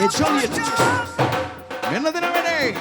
Juliet. මෙන්න දෙන වැඩේ.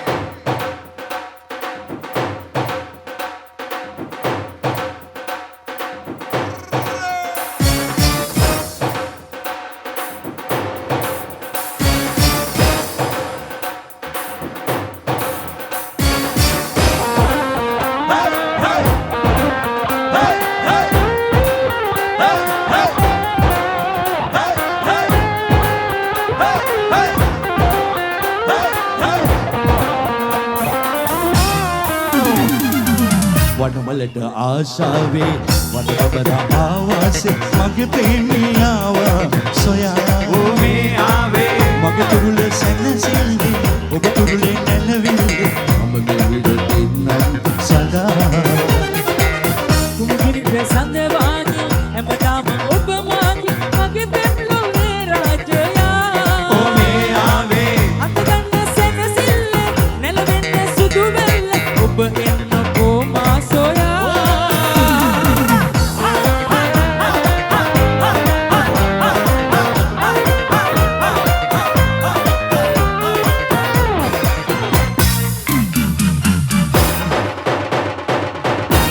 වනවලට ආශාවේ වනබර ආවාසේ මගේ ප්‍රේමියාව සොයා මේ ආවේ මගේ තුරුල සැනසෙල්ලි ඔබ තුරුලේ නැලවිල්ලි මම මෙවිට ඉන්නම් සදා කුඹිරි ප්‍රසන්න වාගේ හැමදාම ඔබ මාගේ මගේ පෙම්ලොවේ රාජයා මේ ආවේ අත ගන්න සැනසෙල්ල නැලවෙන්න සුදු වෙල්ල ඔබ එන්නකෝ මා සොයා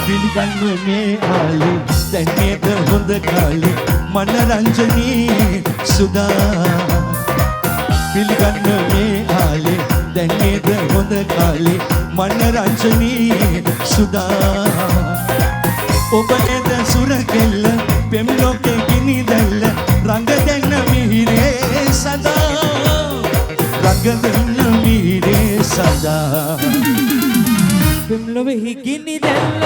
පිළිගන්න මේ ආලේ දැන් නේද හොඳ කාලේ මනරංජනී සුදා පිළිගන්න මේ ආලේ දැන් නේද හොඳ කාලේ මනරංජනී සුදා ඔබ නේද සුරකෙල්ල පෙම් ලෝකේ ගිනි දැල්ල රඟ දෙන්න මිහිරේ සදා රඟ දෙන්න මිහිරේ සදා පෙම්ලොවේ හිගිනි දැල්ල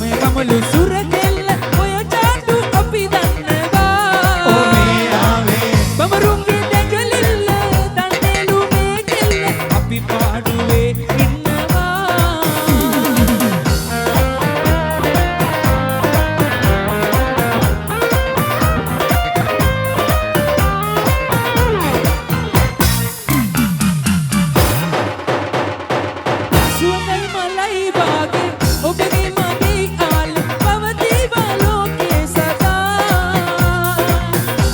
මේ කමලු සුරකෙල්ල ඔය චාටු අපි දන්නවා මේ ආවේ බමරුන්ගේ දැඟලිල්ල දන්නේලු මේ කෙල්ල අපි පාඩුවේ ඉන්නවා සුවඳයි මලයි වාගේ ඔබගේ මගේ ආලේ පවතිවා ලෝකේ සදා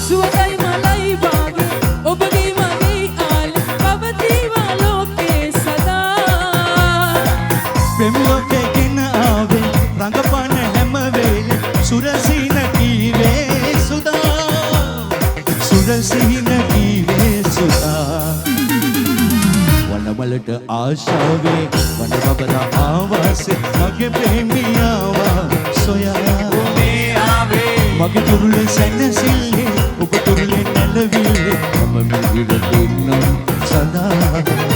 සුවඳයි මලයි වාගේ ඔබගේ මගේ ආලේ පවතිවා ලෝකේ සදා පෙම් ලෝකේ ගෙන ආවේ රඟපාන හැම වෙලේ සුරසීන කීවේ සුදා සුරසීන කීවේ සුදා වනවලට ආශාවේ වනබර ආවාසේ මගේ ප්‍රේමියාව සොයා මේ ආවේ මගේ තුරුලේ සැනසෙල්ලි ඔබ තුරුලේ නැලවිල්ලි මම මිහිරට ඉන්නම් සදා